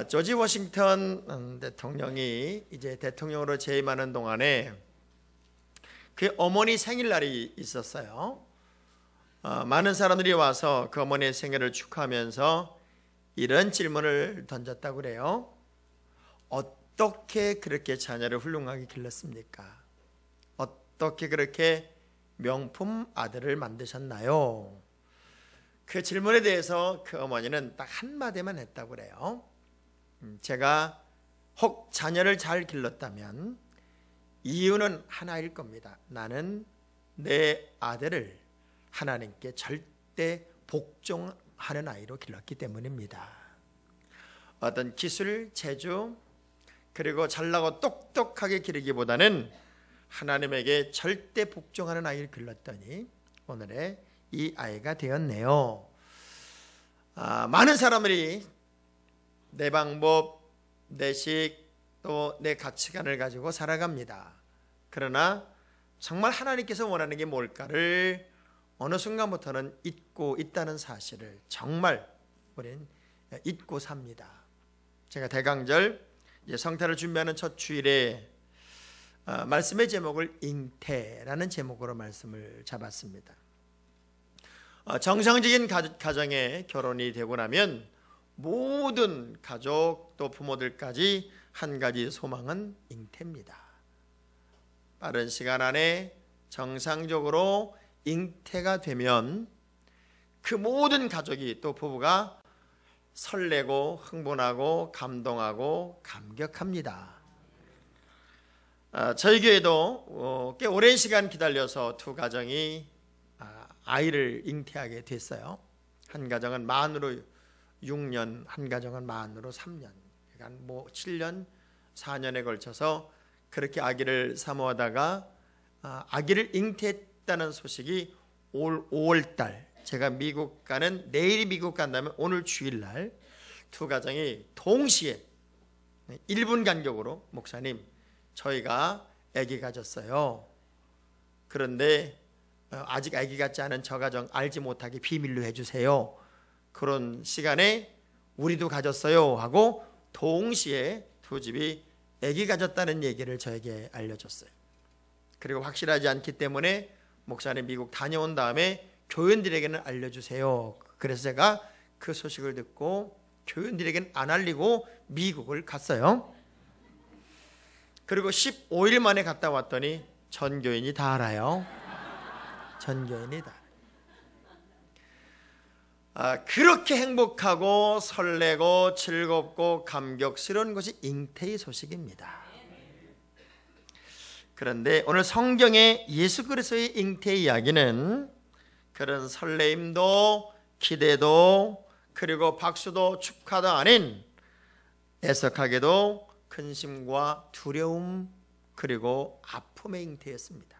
조지 워싱턴 대통령이 이제 대통령으로 재임하는 동안에 그 어머니 생일날이 있었어요. 많은 사람들이 와서 그 어머니의 생일을 축하하면서 이런 질문을 던졌다고 그래요. 어떻게 그렇게 자녀를 훌륭하게 길렀습니까? 어떻게 그렇게 명품 아들을 만드셨나요? 그 질문에 대해서 그 어머니는 딱 한마디만 했다고 그래요. 제가 혹 자녀를 잘 길렀다면 이유는 하나일 겁니다. 나는 내 아들을 하나님께 절대 복종하는 아이로 길렀기 때문입니다. 어떤 기술, 재주, 그리고 잘나고 똑똑하게 기르기보다는 하나님에게 절대 복종하는 아이를 길렀더니 오늘의 이 아이가 되었네요. 많은 사람들이 내 방법, 내 식, 또 내 가치관을 가지고 살아갑니다. 그러나 정말 하나님께서 원하는 게 뭘까를 어느 순간부터는 잊고 있다는 사실을 정말 우리는 잊고 삽니다. 제가 대강절 성탄을 준비하는 첫 주일에 말씀의 제목을 잉태라는 제목으로 말씀을 잡았습니다. 정상적인 가정에 결혼이 되고 나면 모든 가족 또 부모들까지 한 가지 소망은 잉태입니다. 빠른 시간 안에 정상적으로 잉태가 되면 그 모든 가족이 또 부부가 설레고 흥분하고 감동하고 감격합니다. 저희 교회도 꽤 오랜 시간 기다려서 두 가정이 아이를 잉태하게 됐어요. 한 가정은 만으로 6년, 한 가정은 만으로 3년, 그러니까 7년, 4년에 걸쳐서 그렇게 아기를 사모하다가 아기를 잉태했다는 소식이 올 5월달, 제가 미국 가는, 내일이 미국 간다면 오늘 주일날 두 가정이 동시에 1분 간격으로 목사님, 저희가 아기 가졌어요. 그런데 아직 아기 같지 않은 저 가정 알지 못하게 비밀로 해주세요. 그런 시간에 우리도 가졌어요 하고 동시에 두 집이 아기 가졌다는 얘기를 저에게 알려줬어요. 그리고 확실하지 않기 때문에 목사님 미국 다녀온 다음에 교인들에게는 알려주세요. 그래서 제가 그 소식을 듣고 교인들에게는 안 알리고 미국을 갔어요. 그리고 15일 만에 갔다 왔더니 전 교인이 다 알아요. 전 교인이 다. 그렇게 행복하고 설레고 즐겁고 감격스러운 것이 잉태의 소식입니다. 그런데 오늘 성경의 예수 그리스도의 잉태 이야기는 그런 설레임도 기대도 그리고 박수도 축하도 아닌 애석하게도 근심과 두려움 그리고 아픔의 잉태였습니다.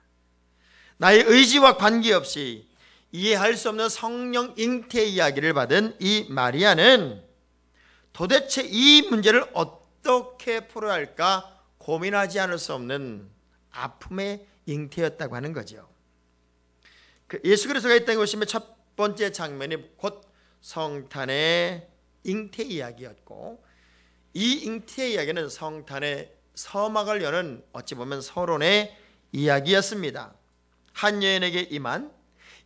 나의 의지와 관계없이 이해할 수 없는 성령 잉태 이야기를 받은 이 마리아는 도대체 이 문제를 어떻게 풀어야 할까 고민하지 않을 수 없는 아픔의 잉태였다고 하는 거죠. 예수 그리스도가 이 땅에 오시면 첫 번째 장면이 곧 성탄의 잉태 이야기였고, 이 잉태 이야기는 성탄의 서막을 여는 어찌 보면 서론의 이야기였습니다. 한 여인에게 임한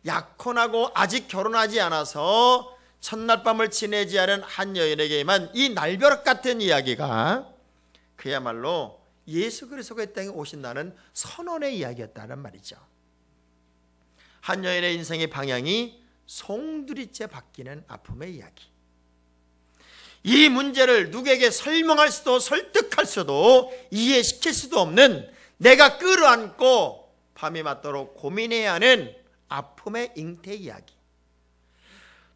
약혼하고 아직 결혼하지 않아서 첫날 밤을 지내지 않은 한 여인에게 임한 이 날벼락 같은 이야기가 그야말로 예수 그리스도가 이 땅에 오신다는 선언의 이야기였다는 말이죠. 한 여인의 인생의 방향이 송두리째 바뀌는 아픔의 이야기. 이 문제를 누구에게 설명할 수도 설득할 수도 이해시킬 수도 없는, 내가 끌어안고 밤이 맞도록 고민해야 하는 아픔의 잉태 이야기.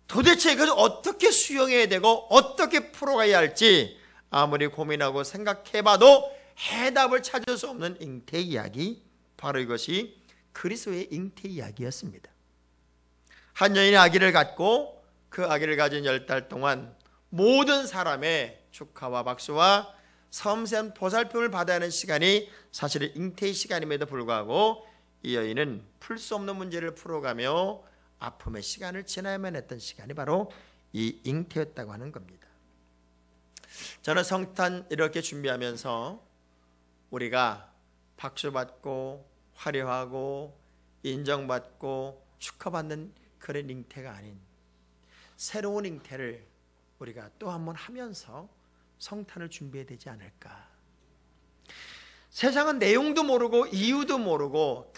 도대체 이것을 어떻게 수용해야 되고 어떻게 풀어가야 할지 아무리 고민하고 생각해봐도 해답을 찾을 수 없는 잉태 이야기, 바로 이것이 그리스도의 잉태 이야기였습니다. 한 여인이 아기를 갖고 그 아기를 가진 10달 동안 모든 사람의 축하와 박수와 섬세한 보살핌을 받아야 하는 시간이 사실은 잉태의 시간임에도 불구하고 이 여인은 풀 수 없는 문제를 풀어가며 아픔의 시간을 지나야만 했던 시간이 바로 이 잉태였다고 하는 겁니다. 저는 성탄 이렇게 준비하면서 우리가 박수받고 화려하고 인정받고 축하받는 그런 잉태가 아닌 새로운 잉태를 우리가 또 한 번 하면서 성탄을 준비해야 되지 않을까. 세상은 내용도 모르고 이유도 모르고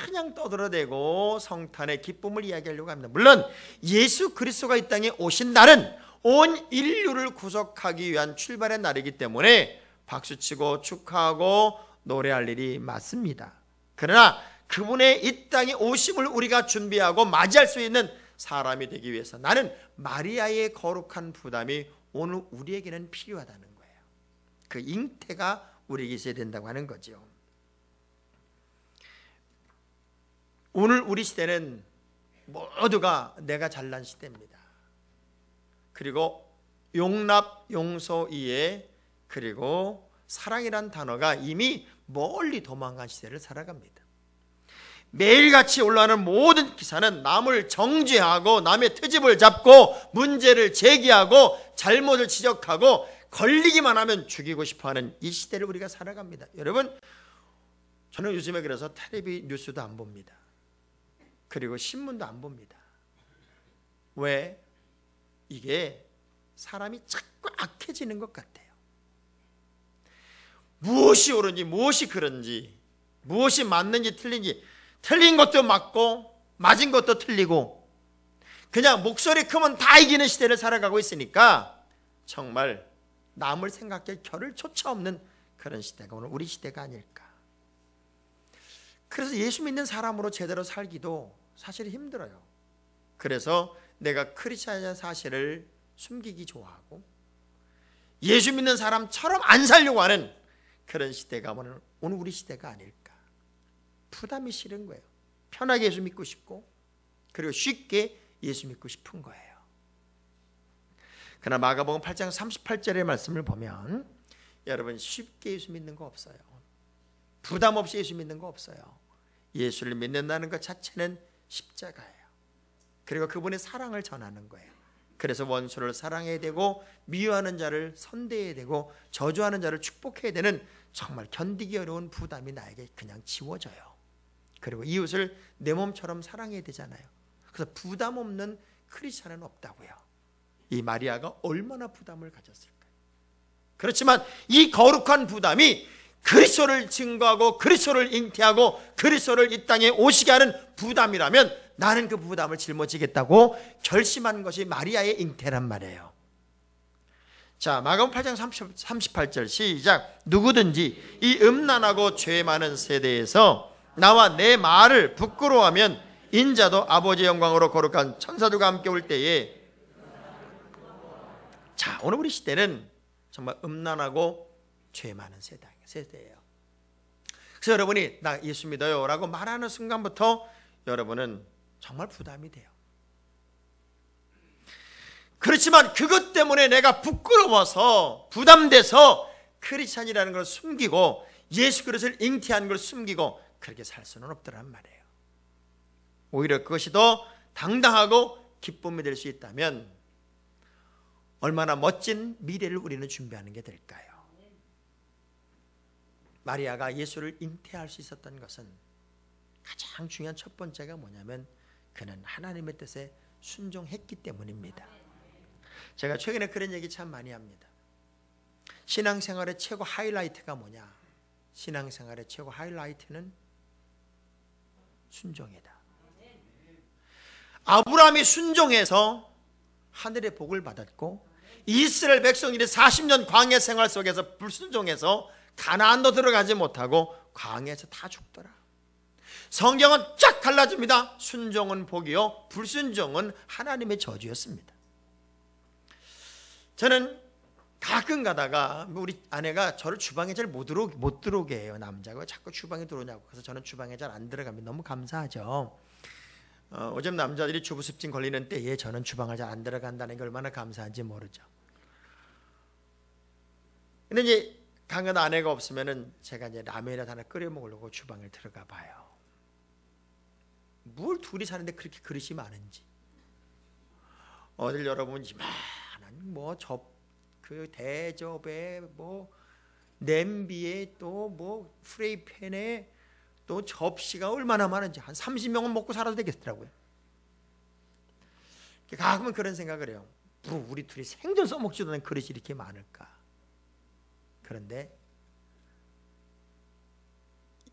그냥 떠들어대고 성탄의 기쁨을 이야기하려고 합니다. 물론 예수 그리스도가 이 땅에 오신 날은 온 인류를 구속하기 위한 출발의 날이기 때문에 박수치고 축하하고 노래할 일이 맞습니다. 그러나 그분의 이 땅에 오심을 우리가 준비하고 맞이할 수 있는 사람이 되기 위해서 나는 마리아의 거룩한 부담이 오늘 우리에게는 필요하다는 거예요. 그 잉태가 우리에게 있어야 된다고 하는 거죠. 오늘 우리 시대는 모두가 내가 잘난 시대입니다. 그리고 용납, 용서, 이해, 그리고 사랑이란 단어가 이미 멀리 도망간 시대를 살아갑니다. 매일같이 올라오는 모든 기사는 남을 정죄하고 남의 트집을 잡고 문제를 제기하고 잘못을 지적하고 걸리기만 하면 죽이고 싶어하는 이 시대를 우리가 살아갑니다. 여러분, 저는 요즘에 그래서 텔레비 뉴스도 안 봅니다. 그리고 신문도 안 봅니다. 왜? 이게 사람이 자꾸 악해지는 것 같아요. 무엇이 옳은지 무엇이 그런지 무엇이 맞는지 틀린지, 틀린 것도 맞고 맞은 것도 틀리고 그냥 목소리 크면 다 이기는 시대를 살아가고 있으니까 정말 남을 생각할 겨를조차 없는 그런 시대가 오늘 우리 시대가 아닐까. 그래서 예수 믿는 사람으로 제대로 살기도 사실 힘들어요. 그래서 내가 크리스찬이라는 사실을 숨기기 좋아하고 예수 믿는 사람처럼 안 살려고 하는 그런 시대가 오늘 우리 시대가 아닐까. 부담이 싫은 거예요. 편하게 예수 믿고 싶고 그리고 쉽게 예수 믿고 싶은 거예요. 그러나 마가복음 8장 38절의 말씀을 보면 여러분 쉽게 예수 믿는 거 없어요. 부담 없이 예수 믿는 거 없어요. 예수를 믿는다는 것 자체는 십자가예요. 그리고 그분의 사랑을 전하는 거예요. 그래서 원수를 사랑해야 되고 미워하는 자를 선대해야 되고 저주하는 자를 축복해야 되는 정말 견디기 어려운 부담이 나에게 그냥 지워져요. 그리고 이웃을 내 몸처럼 사랑해야 되잖아요. 그래서 부담 없는 크리스찬은 없다고요. 이 마리아가 얼마나 부담을 가졌을까요? 그렇지만 이 거룩한 부담이 그리스도를 증거하고 그리스도를 잉태하고 그리스도를 이 땅에 오시게 하는 부담이라면 나는 그 부담을 짊어지겠다고 결심한 것이 마리아의 잉태란 말이에요. 자, 마가복음 8장 38절 시작. 누구든지 이 음란하고 죄 많은 세대에서 나와 내 말을 부끄러워하면 인자도 아버지의 영광으로 거룩한 천사들과 함께 올 때에. 자, 오늘 우리 시대는 정말 음란하고 죄 많은 세대예요. 그래서 여러분이 나 예수 믿어요 라고 말하는 순간부터 여러분은 정말 부담이 돼요. 그렇지만 그것 때문에 내가 부끄러워서 부담돼서 크리스찬이라는 걸 숨기고 예수 그리스도를 잉태한 걸 숨기고 그렇게 살 수는 없더란 말이에요. 오히려 그것이 더 당당하고 기쁨이 될 수 있다면 얼마나 멋진 미래를 우리는 준비하는 게 될까요? 마리아가 예수를 잉태할 수 있었던 것은 가장 중요한 첫 번째가 뭐냐면 그는 하나님의 뜻에 순종했기 때문입니다. 제가 최근에 그런 얘기 참 많이 합니다. 신앙생활의 최고 하이라이트가 뭐냐? 신앙생활의 최고 하이라이트는 순종이다. 아브라함이 순종해서 하늘의 복을 받았고 이스라엘 백성들이 40년 광야 생활 속에서 불순종해서 가나안도 들어가지 못하고 광야에서 다 죽더라. 성경은 쫙 갈라집니다. 순종은 복이요 불순종은 하나님의 저주였습니다. 저는 가끔 가다가 우리 아내가 저를 주방에 잘 못 들어오게 해요. 남자가 자꾸 주방에 들어오냐고. 그래서 저는 주방에 잘 안 들어가면 너무 감사하죠. 요즘 남자들이 주부습진 걸리는 때에 저는 주방을 잘 안 들어간다는 게 얼마나 감사한지 모르죠. 근데 이제 강한 아내가 없으면은 제가 이제 라면이라도 하나 끓여 먹으려고 주방에 들어가 봐요. 뭘 둘이 사는데 그렇게 그릇이 많은지. 어딜 열어보면 이만한 그 대접에 뭐 냄비에 또 뭐 프라이팬에 또 접시가 얼마나 많은지 한 30명은 먹고 살아도 되겠더라고요. 가끔은 그런 생각을 해요. 우리 둘이 생전 써먹지도 않은 그릇이 이렇게 많을까. 그런데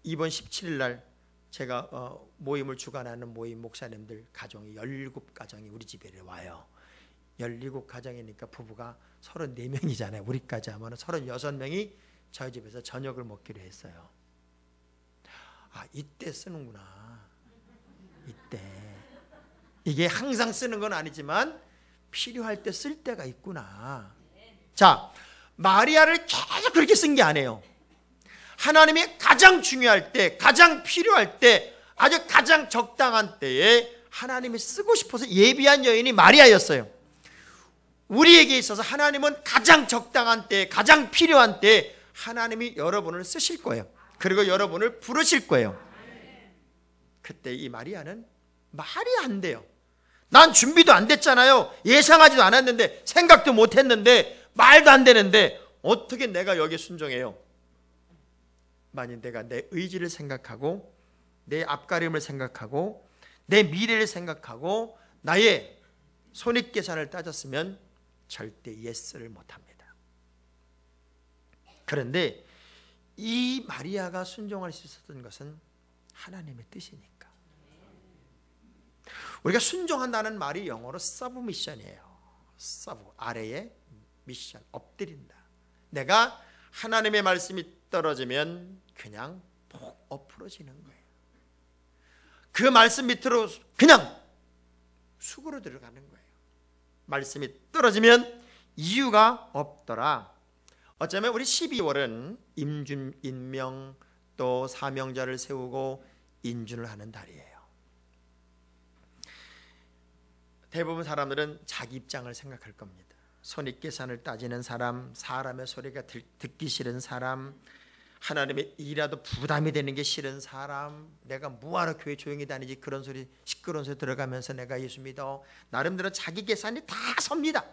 이번 17일 날 제가 모임을 주관하는 모임 목사님들 가정이 17가정이 우리 집에 와요. 17가정이니까 부부가 34명이잖아요. 우리까지 하면 36명이 저희 집에서 저녁을 먹기로 했어요. 아, 이때 쓰는구나. 이때. 이게 항상 쓰는 건 아니지만 필요할 때 쓸 때가 있구나. 자, 마리아를 계속 그렇게 쓴 게 아니에요. 하나님이 가장 중요할 때, 가장 필요할 때, 아주 가장 적당한 때에 하나님이 쓰고 싶어서 예비한 여인이 마리아였어요. 우리에게 있어서 하나님은 가장 적당한 때, 가장 필요한 때 하나님이 여러분을 쓰실 거예요. 그리고 여러분을 부르실 거예요. 그때 이 마리아는 말이 안 돼요. 난 준비도 안 됐잖아요. 예상하지도 않았는데, 생각도 못 했는데, 말도 안 되는데 어떻게 내가 여기에 순종해요? 만약 내가 내 의지를 생각하고 내 앞가림을 생각하고 내 미래를 생각하고 나의 손익계산을 따졌으면 절대 예스를 못합니다. 그런데 이 마리아가 순종할 수 있었던 것은 하나님의 뜻이니까. 우리가 순종한다는 말이 영어로 서브미션이에요. 서브, 아래에 미션, 엎드린다. 내가 하나님의 말씀이 떨어지면 그냥 폭 엎으러지는 거예요. 그 말씀 밑으로 그냥 수그러 들어가는 거예요. 말씀이 떨어지면 이유가 없더라. 어쩌면 우리 12월은 임명 또 사명자를 세우고 인준을 하는 달이에요. 대부분 사람들은 자기 입장을 생각할 겁니다. 손익계산을 따지는 사람, 사람의 소리가 듣기 싫은 사람, 하나님의 일이라도 부담이 되는 게 싫은 사람, 내가 뭐하러 교회 조용히 다니지 그런 소리 시끄러운 소리 들어가면서 내가 예수 믿어. 나름대로 자기 계산이 다 섭니다.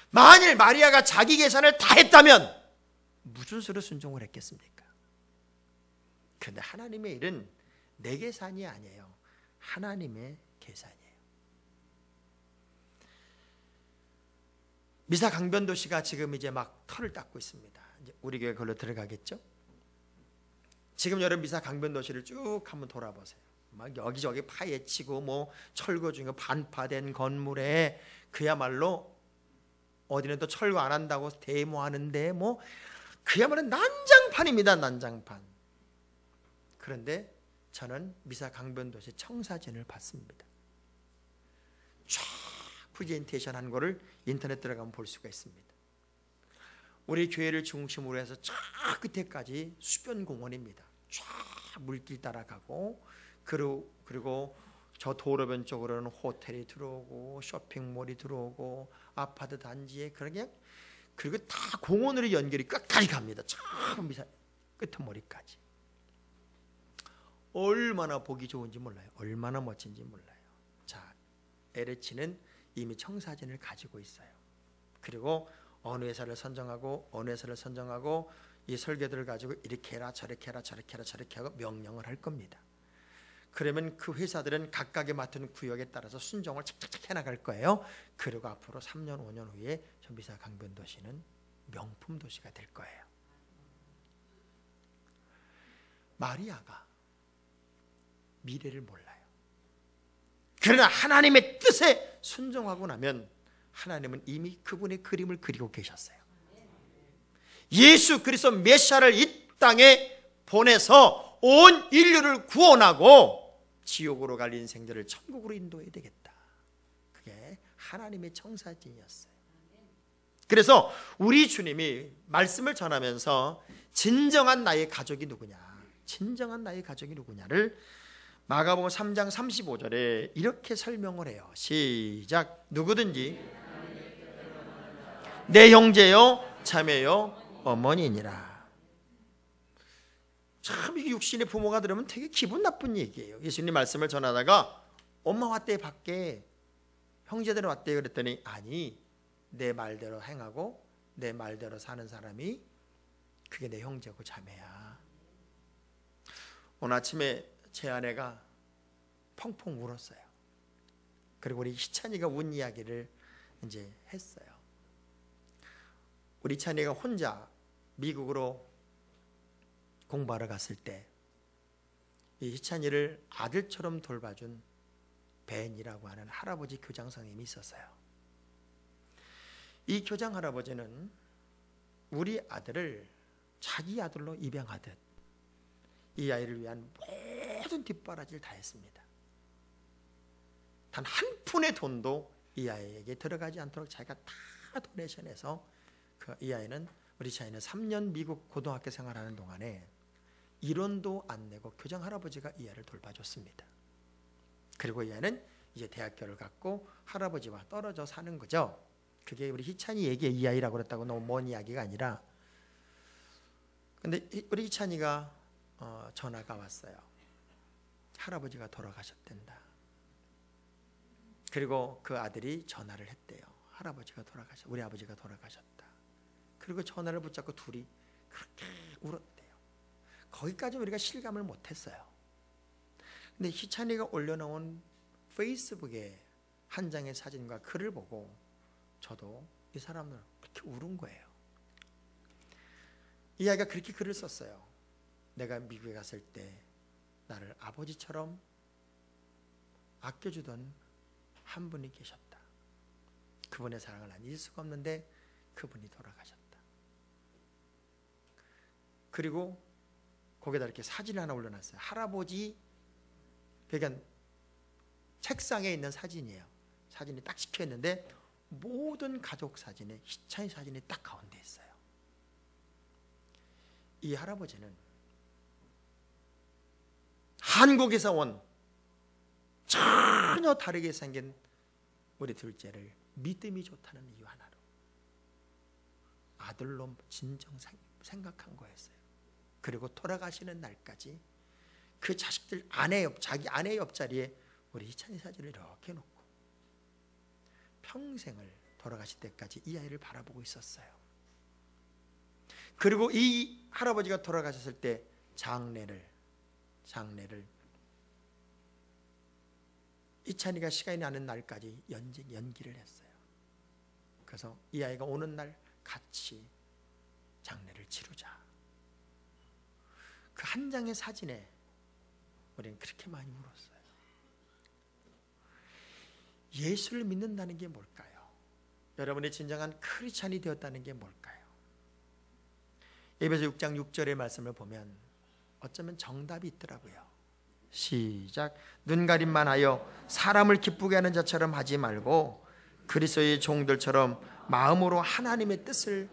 만일 마리아가 자기 계산을 다 했다면 무슨 수로 순종을 했겠습니까? 그런데 하나님의 일은 내 계산이 아니에요. 하나님의 계산이에요. 미사 강변도시가 지금 이제 막 털을 닦고 있습니다. 이제 우리 교회 그걸로 들어가겠죠? 지금 여러분 미사 강변도시를 쭉 한번 돌아보세요. 막 여기저기 파헤치고 뭐 철거 중에 반파된 건물에 그야말로 어디는 또 철거 안 한다고 데모하는데 뭐 그야말로 난장판입니다. 난장판. 그런데 저는 미사 강변도시 청사진을 봤습니다. 쫙 프레젠테이션 한 거를 인터넷 들어가면 볼 수가 있습니다. 우리 교회를 중심으로 해서 저 끝에까지 수변 공원입니다. 쫙 물길 따라가고 그리고 저 도로변 쪽으로는 호텔이 들어오고 쇼핑몰이 들어오고 아파트 단지에 그러게 그리고 다 공원으로 연결이 끝까지 갑니다. 저 끝머리까지. 얼마나 보기 좋은지 몰라요. 얼마나 멋진지 몰라요. 자, LH는 이미 청사진을 가지고 있어요. 그리고 어느 회사를 선정하고 어느 회사를 선정하고 이 설계들을 가지고 이렇게 해라 저렇게 해라 저렇게 해라 저렇게 하고 명령을 할 겁니다. 그러면 그 회사들은 각각의 맡은 구역에 따라서 순종을 착착착 해나갈 거예요. 그리고 앞으로 3년 5년 후에 전비사 강변도시는 명품 도시가 될 거예요. 마리아가 미래를 몰라요. 그러나 하나님의 뜻에 순종하고 나면 하나님은 이미 그분의 그림을 그리고 계셨어요. 예수 그리스도 메시아를 이 땅에 보내서 온 인류를 구원하고 지옥으로 갈 인생들을 천국으로 인도해야 되겠다. 그게 하나님의 청사진이었어요. 그래서 우리 주님이 말씀을 전하면서 진정한 나의 가족이 누구냐, 진정한 나의 가족이 누구냐를 마가복음 3장 35절에 이렇게 설명을 해요. 시작. 누구든지 내 형제요 자매요 어머니니라. 참 이게 육신의 부모가 들으면 되게 기분 나쁜 얘기예요. 예수님 말씀을 전하다가 엄마 왔대 밖에 형제들 왔대 그랬더니 아니 내 말대로 행하고 내 말대로 사는 사람이 그게 내 형제고 자매야. 오늘 아침에 제 아내가 펑펑 울었어요. 그리고 우리 희찬이가 운 이야기를 이제 했어요. 우리 희찬이가 혼자 미국으로 공부하러 갔을 때 이 희찬이를 아들처럼 돌봐준 벤이라고 하는 할아버지 교장 선생님이 있었어요. 이 교장 할아버지는 우리 아들을 자기 아들로 입양하듯 이 아이를 위한 모든 뒷바라지를 다 했습니다. 단 한 푼의 돈도 이 아이에게 들어가지 않도록 자기가 다 도네이션해서 이 아이는 우리 차이는 3년 미국 고등학교 생활하는 동안에 1원도 안 내고 교장 할아버지가 이 아이를 돌봐줬습니다. 그리고 이 아이는 이제 대학교를 갔고 할아버지와 떨어져 사는 거죠. 그게 우리 희찬이 얘기에 이 아이라고 그랬다고 너무 먼 이야기가 아니라, 근데 우리 희찬이가 전화가 왔어요. 할아버지가 돌아가셨댄다. 그리고 그 아들이 전화를 했대요. 할아버지가 우리 아버지가 돌아가셨다. 그리고 전화를 붙잡고 둘이 그렇게 울었대요. 거기까지 우리가 실감을 못했어요. 근데 희찬이가 올려놓은 페이스북에 한 장의 사진과 글을 보고 저도 이 사람을 그렇게 울은 거예요. 이 아이가 그렇게 글을 썼어요. 내가 미국에 갔을 때 나를 아버지처럼 아껴주던 한 분이 계셨다. 그분의 사랑을 난 잊을 수가 없는데 그분이 돌아가셨다. 그리고 거기다 이렇게 사진을 하나 올려놨어요. 할아버지, 그러니까 책상에 있는 사진이에요. 사진이 딱 찍혀 있는데 모든 가족 사진에 희찬이 사진이 딱 가운데 있어요. 이 할아버지는 한국에서 온 전혀 다르게 생긴 우리 둘째를 믿음이 좋다는 이유 하나로 아들로 진정 생각한 거였어요. 그리고 돌아가시는 날까지 그 자식들 자기 아내 옆자리에 우리 희찬이 사진을 이렇게 놓고 평생을 돌아가실 때까지 이 아이를 바라보고 있었어요. 그리고 이 할아버지가 돌아가셨을 때 장례를 희찬이가 시간이 나는 날까지 연기를 했어요. 그래서 이 아이가 오는 날 같이 장례를 치르자. 그 한 장의 사진에 우리는 그렇게 많이 울었어요. 예수를 믿는다는 게 뭘까요? 여러분의 진정한 크리스찬이 되었다는 게 뭘까요? 에베소 6장 6절의 말씀을 보면 어쩌면 정답이 있더라고요. 시작. 눈가림만 하여 사람을 기쁘게 하는 자처럼 하지 말고 그리스도의 종들처럼 마음으로 하나님의 뜻을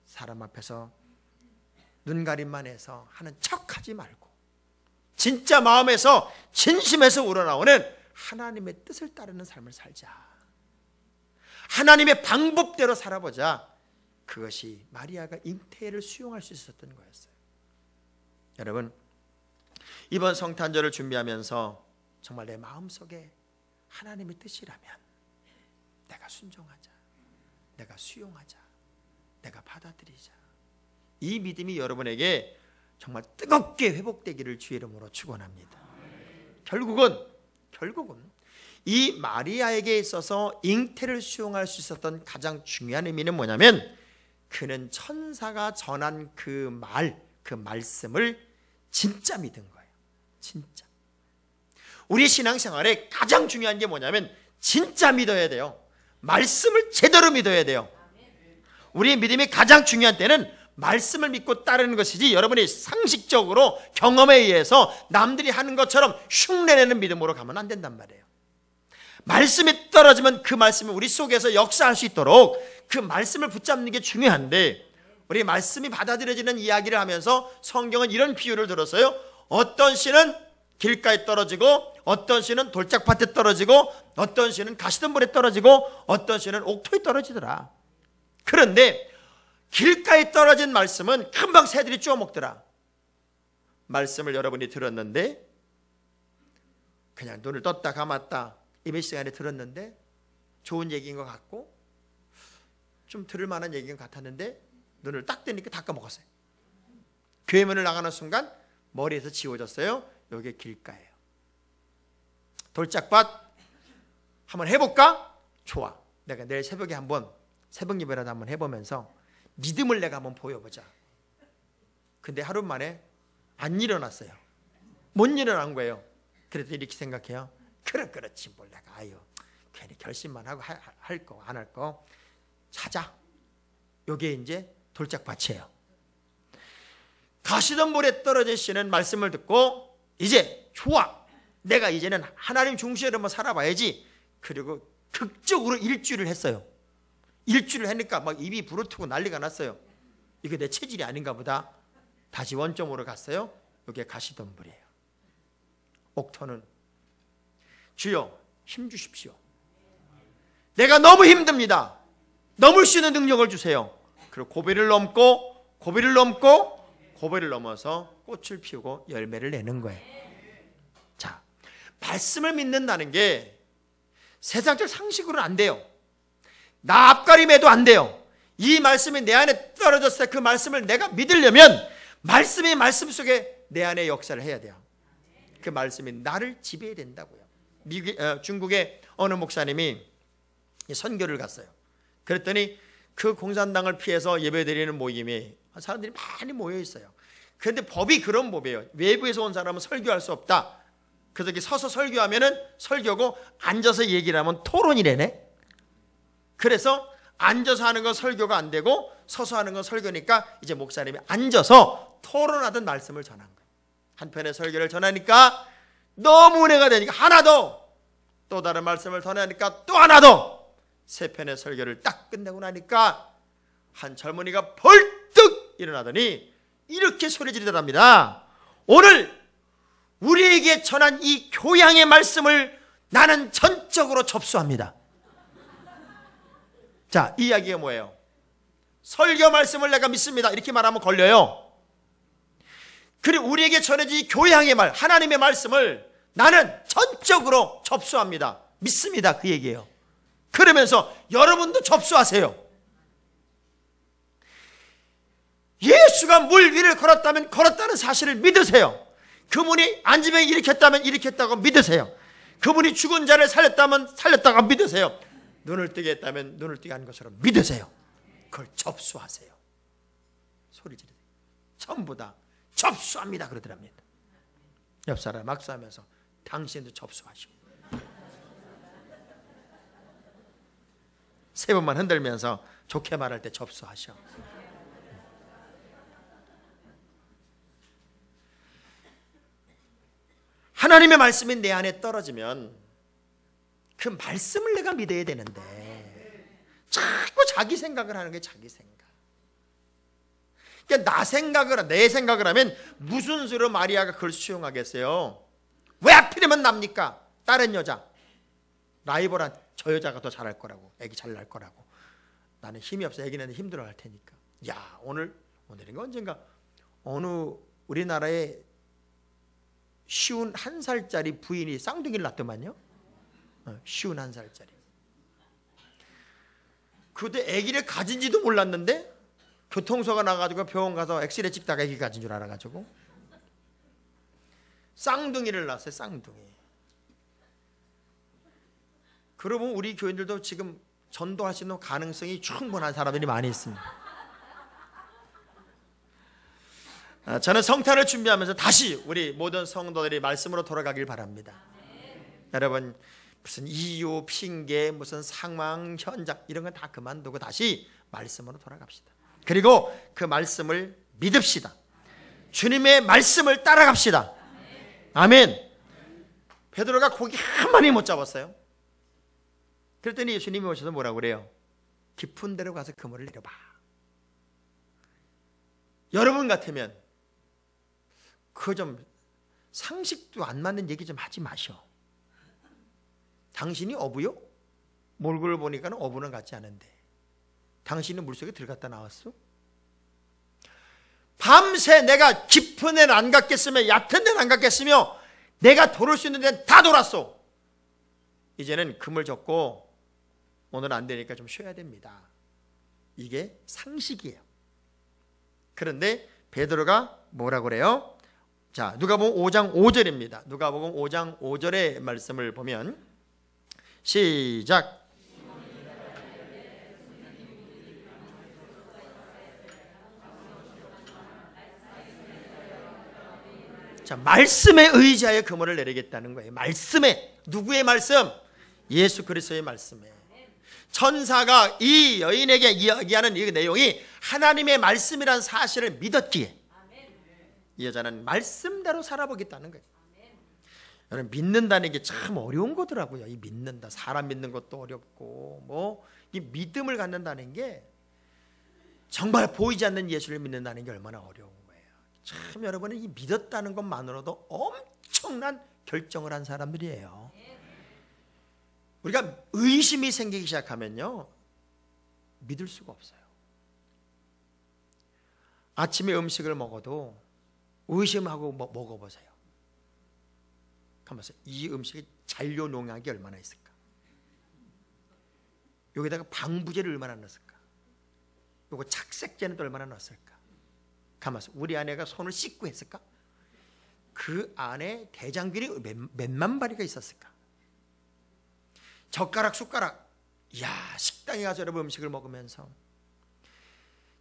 사람 앞에서 눈가림만 해서 하는 척하지 말고 진짜 마음에서 진심에서 우러나오는 하나님의 뜻을 따르는 삶을 살자. 하나님의 방법대로 살아보자. 그것이 마리아가 잉태를 수용할 수 있었던 거였어요. 여러분, 이번 성탄절을 준비하면서 정말 내 마음속에 하나님의 뜻이라면 내가 순종하자, 내가 수용하자, 내가 받아들이자. 이 믿음이 여러분에게 정말 뜨겁게 회복되기를 주의 이름으로 축원합니다. 결국은 이 마리아에게 있어서 잉태를 수용할 수 있었던 가장 중요한 의미는 뭐냐면 그는 천사가 전한 그 말씀을 진짜 믿은 거예요. 진짜. 우리 신앙생활에 가장 중요한 게 뭐냐면 진짜 믿어야 돼요. 말씀을 제대로 믿어야 돼요. 우리의 믿음이 가장 중요한 때는 말씀을 믿고 따르는 것이지 여러분이 상식적으로 경험에 의해서 남들이 하는 것처럼 흉내내는 믿음으로 가면 안 된단 말이에요. 말씀이 떨어지면 그 말씀이 우리 속에서 역사할 수 있도록 그 말씀을 붙잡는 게 중요한데 우리 말씀이 받아들여지는 이야기를 하면서 성경은 이런 비유를 들었어요. 어떤 씨는 길가에 떨어지고 어떤 씨는 돌짝밭에 떨어지고 어떤 씨는 가시덤불에 떨어지고 어떤 씨는 옥토에 떨어지더라. 그런데 길가에 떨어진 말씀은 금방 새들이 쪼먹더라. 말씀을 여러분이 들었는데 그냥 눈을 떴다 감았다 예배 시간에 들었는데 좋은 얘기인 것 같고 좀 들을 만한 얘기가 같았는데 눈을 딱 뜨니까 다 까먹었어요. 교회 문을 나가는 순간 머리에서 지워졌어요. 여기 길가예요. 돌짝밭 한번 해볼까? 좋아. 내가 내일 새벽에 한번 새벽 예배라도 한번 해보면서 믿음을 내가 한번 보여보자. 근데 하루 만에 안 일어났어요. 못 일어난 거예요. 그래서 이렇게 생각해요. 그렇지 뭘 내가 아유 괜히 결심만 하고 할 거 안 할 거 자자. 요게 이제 돌짝밭이에요. 가시덤불에 떨어지시는 말씀을 듣고 이제 좋아. 내가 이제는 하나님 중심으로 한번 살아봐야지. 그리고 극적으로 일주일을 했어요. 일주일을 하니까 막 입이 부르트고 난리가 났어요. 이거 내 체질이 아닌가 보다. 다시 원점으로 갔어요. 이게 가시덤불이에요. 옥터는 주여 힘 주십시오. 내가 너무 힘듭니다. 넘을 수 있는 능력을 주세요. 그리고 고비를 넘고 고비를 넘어서 꽃을 피우고 열매를 내는 거예요. 자, 말씀을 믿는다는 게 세상적 상식으로는 안 돼요. 나 앞가림해도 안 돼요. 이 말씀이 내 안에 떨어졌을 때 그 말씀을 내가 믿으려면 말씀이 말씀 속에 내 안에 역사를 해야 돼요. 그 말씀이 나를 지배해야 된다고요. 중국의 어느 목사님이 선교를 갔어요. 그랬더니 그 공산당을 피해서 예배드리는 모임에 사람들이 많이 모여 있어요. 그런데 법이 그런 법이에요. 외부에서 온 사람은 설교할 수 없다. 그래서 이렇게 서서 설교하면은 설교고 앉아서 얘기를 하면 토론이래네. 그래서 앉아서 하는 건 설교가 안 되고 서서 하는 건 설교니까 이제 목사님이 앉아서 토론하던 말씀을 전한 거예요. 한편의 설교를 전하니까 너무 은혜가 되니까 하나 더, 또 다른 말씀을 전하니까 또 하나 더, 세 편의 설교를 딱 끝내고 나니까 한 젊은이가 벌떡 일어나더니 이렇게 소리 지르더랍니다. 오늘 우리에게 전한 이 교양의 말씀을 나는 전적으로 접수합니다. 자, 이 이야기가 뭐예요? 설교 말씀을 내가 믿습니다. 이렇게 말하면 걸려요. 그리고 우리에게 전해진 이 교양의 말, 하나님의 말씀을 나는 전적으로 접수합니다. 믿습니다. 그 얘기예요. 그러면서 여러분도 접수하세요. 예수가 물 위를 걸었다면 걸었다는 사실을 믿으세요. 그분이 안진병 일으켰다면 일으켰다고 믿으세요. 그분이 죽은 자를 살렸다면 살렸다고 믿으세요. 눈을 뜨게 했다면 눈을 뜨게 한 것처럼 믿으세요. 그걸 접수하세요. 소리 지르세요. 전부 다 접수합니다 그러더랍니다. 옆 사람 막수하면서 당신도 접수하시고 세 번만 흔들면서 좋게 말할 때 접수하셔. 하나님의 말씀이 내 안에 떨어지면 그 말씀을 내가 믿어야 되는데 자꾸 자기 생각을 하는 게 자기 생각. 그러니까 내 생각을 하면 무슨 수로 마리아가 그걸 수용하겠어요? 왜 하필이면 납니까? 다른 여자 라이벌한 저 여자가 더 잘할 거라고, 애기 잘 날 거라고. 나는 힘이 없어. 애기는 힘들어 할 테니까. 야, 오늘인가 언젠가 어느 우리나라에 쉬운 1살짜리 부인이 쌍둥이를 낳더만요. 쉬운 1살짜리. 그때 아기를 가진지도 몰랐는데 교통사고가 나가지고 병원 가서 엑스레이 찍다가 아기 가진 줄 알아가지고 쌍둥이를 낳았어요. 쌍둥이. 그러면 우리 교인들도 지금 전도할 수 있는 가능성이 충분한 사람들이 많이 있습니다. 저는 성탄을 준비하면서 다시 우리 모든 성도들이 말씀으로 돌아가길 바랍니다. 여러분 무슨 이유, 핑계, 무슨 상황, 현장 이런 건 다 그만두고 다시 말씀으로 돌아갑시다. 그리고 그 말씀을 믿읍시다. 주님의 말씀을 따라갑시다. 아멘. 베드로가 고기 한 마리 못 잡았어요. 그랬더니 예수님이 오셔서 뭐라고 그래요? 깊은 데로 가서 그물을 내려봐. 여러분 같으면 그 좀 상식도 안 맞는 얘기 좀 하지 마셔. 당신이 어부요? 몰골을 보니까는 어부는 같지 않은데 당신이 물속에 들어갔다 나왔어? 밤새 내가 깊은 데는 안 갔겠으며 얕은 데는 안 갔겠으며 내가 돌을 수 있는 데는 다 돌았어. 이제는 그물 접고 오늘 안 되니까 좀 쉬어야 됩니다. 이게 상식이에요. 그런데 베드로가 뭐라고 그래요? 자, 누가복음 5장 5절입니다. 누가복음 5장 5절의 말씀을 보면 시작. 자, 말씀에 의지하여 그물을 내리겠다는 거예요. 말씀에. 누구의 말씀? 예수 그리스도의 말씀에. 천사가 이 여인에게 이야기하는 이 내용이 하나님의 말씀이라는 사실을 믿었기에 이 여자는 말씀대로 살아보겠다는 거예요. 여러분, 믿는다는 게 참 어려운 거더라고요. 이 믿는다, 사람 믿는 것도 어렵고 이 믿음을 갖는다는 게 정말 보이지 않는 예수를 믿는다는 게 얼마나 어려운 거예요. 참 여러분은 이 믿었다는 것만으로도 엄청난 결정을 한 사람들이에요. 우리가 의심이 생기기 시작하면요, 믿을 수가 없어요. 아침에 음식을 먹어도 의심하고 먹어보세요. 가만있어요. 이 음식에 잔류 농약이 얼마나 있을까? 여기다가 방부제를 얼마나 넣었을까? 요거 착색제는 또 얼마나 넣었을까? 가만있어요. 우리 아내가 손을 씻고 했을까? 그 안에 대장균이 몇만 마리가 있었을까? 젓가락 숟가락, 이야, 식당에 가서 여러분 음식을 먹으면서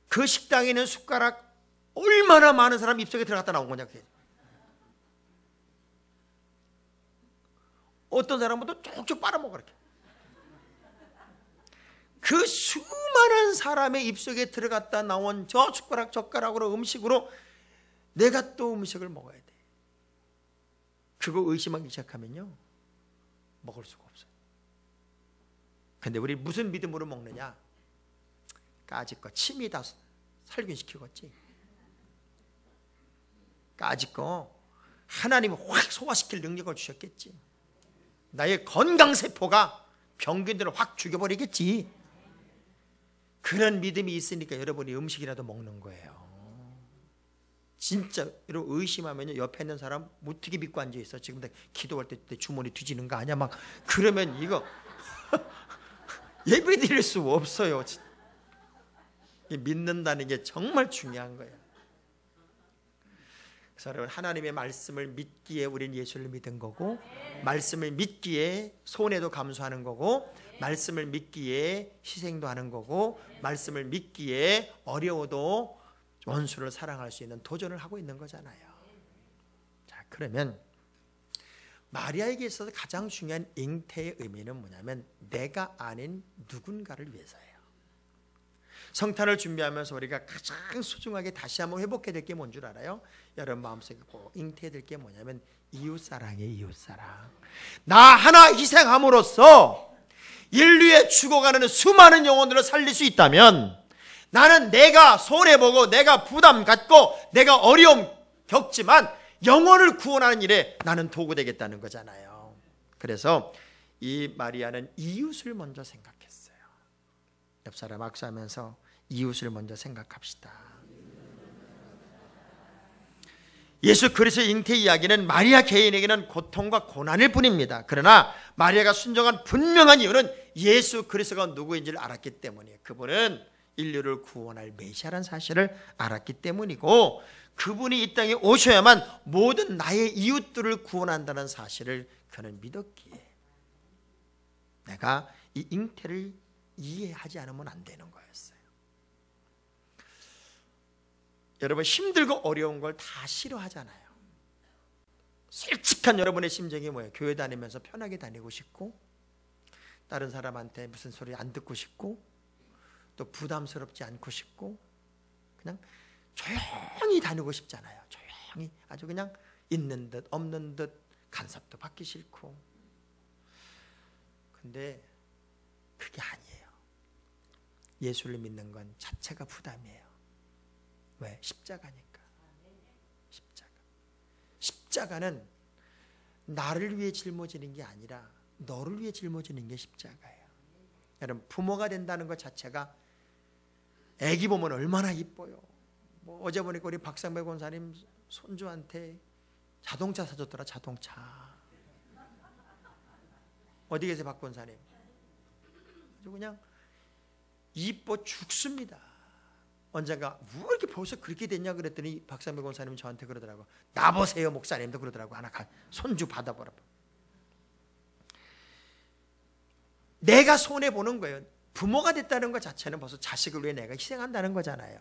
그 식당에 있는 숟가락 얼마나 많은 사람 입속에 들어갔다 나온 거냐. 어떤 사람은 또 쭉쭉 빨아먹어. 이렇게 그 수많은 사람의 입속에 들어갔다 나온 저 숟가락 젓가락으로 음식으로 내가 또 음식을 먹어야 돼. 그거 의심하기 시작하면요, 먹을 수가 없어요. 근데 우리 무슨 믿음으로 먹느냐? 까짓거 침이 다 살균시키겠지. 까짓거 하나님이 확 소화시킬 능력을 주셨겠지. 나의 건강세포가 병균들을 확 죽여버리겠지. 그런 믿음이 있으니까 여러분이 음식이라도 먹는 거예요. 진짜 여러분 의심하면요, 옆에 있는 사람 어떻게 믿고 앉아있어? 지금 기도할 때 주머니 뒤지는 거 아니야? 막 그러면 이거 예배 드릴 수 없어요. 믿는다는 게 정말 중요한 거예요. 그래서 여러분, 하나님의 말씀을 믿기에 우리는 예수를 믿은 거고, 말씀을 믿기에 손해도 감수하는 거고, 말씀을 믿기에 희생도 하는 거고, 말씀을 믿기에 어려워도 원수를 사랑할 수 있는 도전을 하고 있는 거잖아요. 자, 그러면 마리아에게 있어서 가장 중요한 잉태의 의미는 뭐냐면 내가 아닌 누군가를 위해서예요. 성탄을 준비하면서 우리가 가장 소중하게 다시 한번 회복해야 될 게 뭔 줄 알아요? 여러분 마음속에 꼭 잉태해야 될 게 뭐냐면 이웃사랑이에요. 이웃사랑. 나 하나 희생함으로써 인류의 죽어가는 수많은 영혼들을 살릴 수 있다면 나는 내가 손해보고 내가 부담 갖고 내가 어려움 겪지만 영혼을 구원하는 일에 나는 도구 되겠다는 거잖아요. 그래서 이 마리아는 이웃을 먼저 생각했어요. 옆 사람 악수하면서 이웃을 먼저 생각합시다. 예수 그리스도의 잉태 이야기는 마리아 개인에게는 고통과 고난일 뿐입니다. 그러나 마리아가 순종한 분명한 이유는 예수 그리스도가 누구인지를 알았기 때문이에요. 그분은 인류를 구원할 메시아라는 사실을 알았기 때문이고, 그분이 이 땅에 오셔야만 모든 나의 이웃들을 구원한다는 사실을 그는 믿었기에 내가 이 잉태를 이해하지 않으면 안 되는 거였어요. 여러분, 힘들고 어려운 걸 다 싫어하잖아요. 솔직한 여러분의 심정이 뭐예요? 교회 다니면서 편하게 다니고 싶고, 다른 사람한테 무슨 소리 안 듣고 싶고, 또 부담스럽지 않고 싶고, 그냥 조용히 다니고 싶잖아요. 조용히, 아주 그냥 있는 듯 없는 듯, 간섭도 받기 싫고. 근데 그게 아니에요. 예수를 믿는 건 자체가 부담이에요. 왜? 십자가니까. 십자가는 나를 위해 짊어지는 게 아니라 너를 위해 짊어지는 게 십자가예요. 여러분, 부모가 된다는 것 자체가, 애기 보면 얼마나 이뻐요. 어제 보니까 우리 박상배 권사님 손주한테 자동차 사줬더라. 자동차. 어디 계세요, 박 권사님? 아주 그냥 이뻐 죽습니다. 언젠가 왜 이렇게 벌써 그렇게 됐냐 그랬더니 박상배 권사님이 저한테 그러더라고. 나보세요 목사님도 그러더라고. 하나 손주 받아보라. 내가 손해보는 거예요. 부모가 됐다는 것 자체는 벌써 자식을 위해 내가 희생한다는 거잖아요.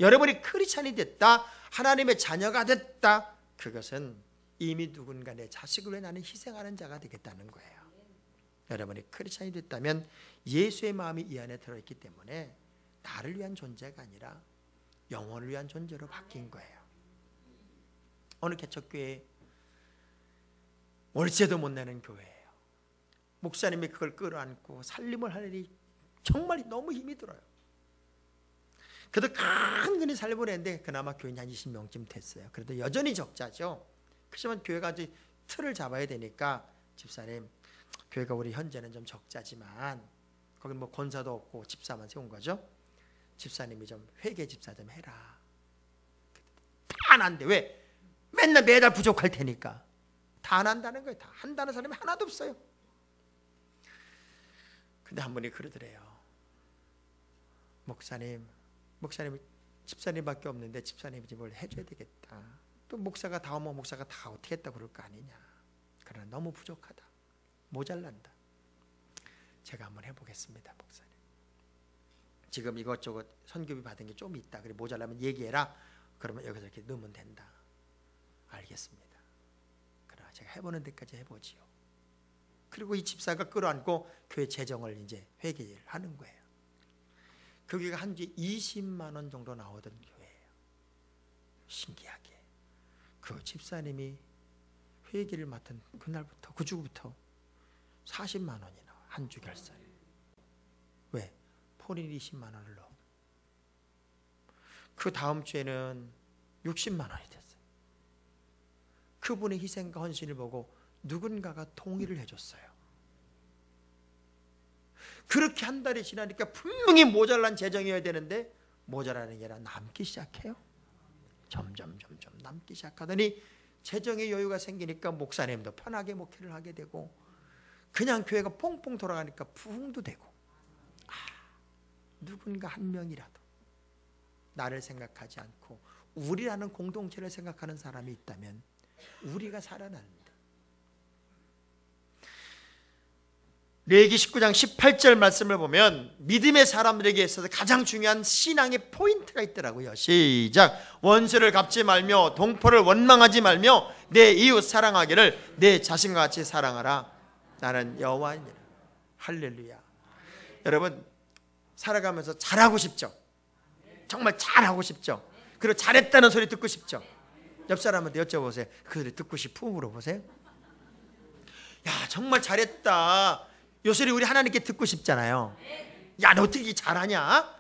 여러분이 크리스찬이 됐다, 하나님의 자녀가 됐다, 그것은 이미 누군가 내 자식을 위해 나는 희생하는 자가 되겠다는 거예요. 여러분이 크리스찬이 됐다면 예수의 마음이 이 안에 들어있기 때문에 나를 위한 존재가 아니라 영혼을 위한 존재로 바뀐 거예요. 어느 개척교회 월세도 못 내는 교회예요. 목사님이 그걸 끌어안고 살림을 할 일이 정말 너무 힘이 들어요. 그래도 간간히 살림을 했는데 그나마 교인이 한 20명쯤 됐어요. 그래도 여전히 적자죠. 그렇지만 교회가 이제 틀을 잡아야 되니까 집사님, 교회가 우리 현재는 좀 적자지만 거기 뭐 권사도 없고 집사만 세운 거죠. 집사님이 좀 회계 집사 좀 해라. 다 안 한대. 왜? 맨날 매달 부족할 테니까. 다 안 한다는 거예요. 다 한다는 사람이 하나도 없어요. 근데 한 분이 그러더래요. 목사님 집사님밖에 없는데 집사님이 뭘 해줘야 되겠다. 또 목사가 다 오면 목사가 다 어떻게 했다 그럴 거 아니냐. 그러나 너무 부족하다. 모자란다. 제가 한번 해보겠습니다, 목사님. 지금 이것저것 선교비 받은 게 좀 있다. 그래 모자라면 얘기해라. 그러면 여기서 이렇게 넣으면 된다. 알겠습니다. 그러나 제가 해보는 데까지 해보지요. 그리고 이 집사가 끌어안고 교회 재정을 이제 회계를 하는 거예요. 거기가 한 주에 20만 원 정도 나오던 교회예요. 신기하게 그 집사님이 회계를 맡은 그날부터 그 주부터 40만 원이 나와. 한 주 결산이. 왜? 본인이 20만 원을 넣어. 그 다음 주에는 60만 원이 됐어요. 그분의 희생과 헌신을 보고 누군가가 동의를 해줬어요. 그렇게 한 달이 지나니까 분명히 모자란 재정이어야 되는데 모자라는 게 아니라 남기 시작해요. 점점 남기 시작하더니 재정의 여유가 생기니까 목사님도 편하게 목회를 하게 되고 그냥 교회가 뽕뽕 돌아가니까 부흥도 되고 누군가 한 명이라도 나를 생각하지 않고 우리라는 공동체를 생각하는 사람이 있다면 우리가 살아나는데 레위기 19장 18절 말씀을 보면 믿음의 사람들에게 있어서 가장 중요한 신앙의 포인트가 있더라고요. 시작. 원수를 갚지 말며 동포를 원망하지 말며 내 이웃 사랑하기를 내 자신과 같이 사랑하라. 나는 여호와이니라. 할렐루야. 여러분 살아가면서 잘하고 싶죠? 정말 잘하고 싶죠? 그리고 잘했다는 소리 듣고 싶죠? 옆 사람한테 여쭤보세요. 그 소리 듣고 싶으면 물어보세요. 야 정말 잘했다. 요 소리 우리 하나님께 듣고 싶잖아요. 야 너 어떻게 잘하냐?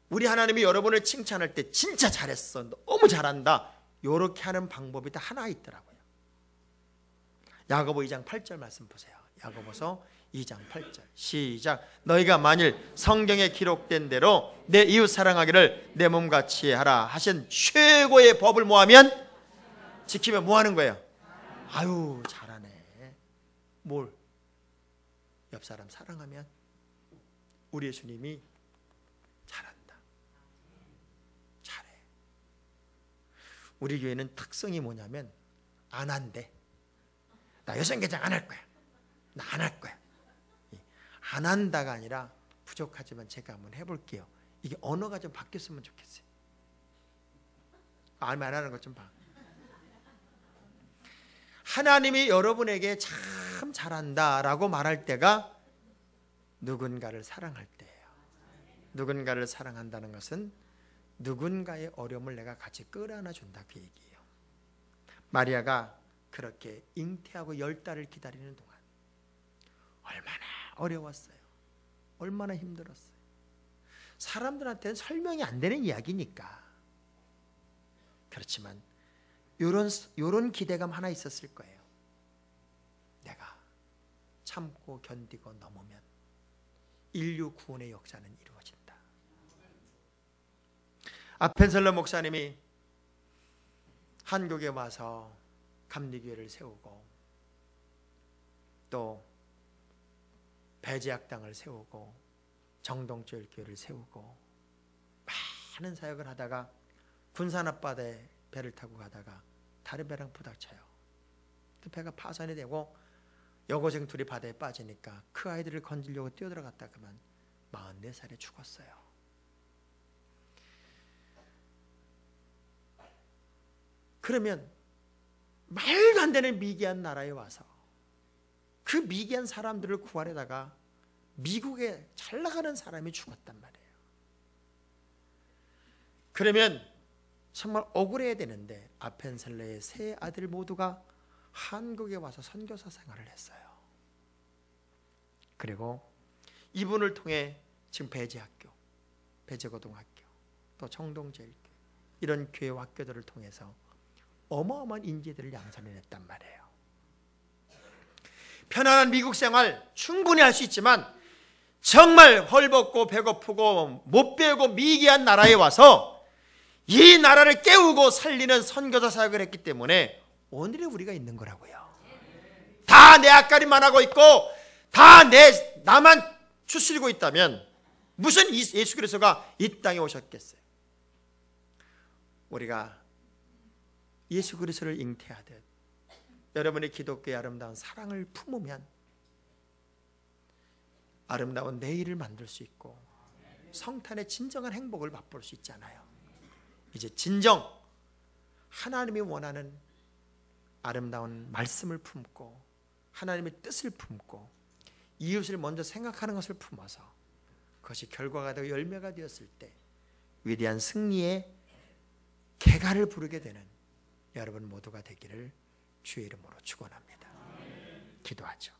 우리 하나님이 여러분을 칭찬할 때 진짜 잘했어, 너무 잘한다, 요렇게 하는 방법이 다 하나 있더라고요. 야고보 2장 8절 말씀 보세요. 야고보서 2장 8절 시작. 너희가 만일 성경에 기록된 대로 내 이웃 사랑하기를 내 몸같이 하라 하신 최고의 법을 뭐하면? 지키면 뭐하는 거예요? 아유 잘하네. 뭘? 옆 사람 사랑하면 우리 예수님이 잘한다. 잘해. 우리 교회는 특성이 뭐냐면 안 한대. 나 여성개장 안 할 거야. 나 안 할 거야. 안 한다가 아니라 부족하지만 제가 한번 해볼게요. 이게 언어가 좀 바뀌었으면 좋겠어요. 말 안 하는 것 좀 봐. 하나님이 여러분에게 참 잘한다라고 말할 때가 누군가를 사랑할 때예요. 누군가를 사랑한다는 것은 누군가의 어려움을 내가 같이 끌어안아 준다 그 얘기예요. 마리아가 그렇게 잉태하고 10달을 기다리는 동안 얼마나 어려웠어요. 얼마나 힘들었어요. 사람들한테는 설명이 안 되는 이야기니까. 그렇지만 요런 기대감 하나 있었을 거예요. 내가 참고 견디고 넘으면 인류 구원의 역사는 이루어진다. 아펜셀러 목사님이 한국에 와서 감리교회를 세우고 또 배제학당을 세우고 정동절교회를 세우고 많은 사역을 하다가 군산 앞바다에 배를 타고 가다가 다른 배랑 부닥쳐요. 또 배가 파손이 되고 여고생 둘이 바다에 빠지니까 그 아이들을 건지려고 뛰어들어갔다 그만 44살에 죽었어요. 그러면 말도 안 되는 미개한 나라에 와서 그 미개한 사람들을 구하려다가 미국에 잘 나가는 사람이 죽었단 말이에요. 그러면 정말 억울해야 되는데 아펜셀러의 세 아들 모두가 한국에 와서 선교사 생활을 했어요. 그리고 이분을 통해 지금 배제학교, 배제고등학교, 또 청동제일교 이런 교회와 학교들을 통해서 어마어마한 인재들을 양산을 했단 말이에요. 편안한 미국 생활 충분히 할 수 있지만 정말 헐벗고 배고프고 못 배우고 미개한 나라에 와서 이 나라를 깨우고 살리는 선교사 사역을 했기 때문에 오늘의 우리가 있는 거라고요. 다 내 앞가림만 하고 있고 다 나만 추스리고 있다면 무슨 예수 그리스도가 이 땅에 오셨겠어요? 우리가 예수 그리스도를 잉태하듯 여러분의 기독교의 아름다운 사랑을 품으면 아름다운 내일을 만들 수 있고 성탄의 진정한 행복을 맛볼 수 있잖아요. 이제 진정 하나님이 원하는 아름다운 말씀을 품고 하나님의 뜻을 품고 이웃을 먼저 생각하는 것을 품어서 그것이 결과가 되고 열매가 되었을 때 위대한 승리의 개가를 부르게 되는 여러분 모두가 되기를 주의 이름으로 축원합니다. 기도하죠.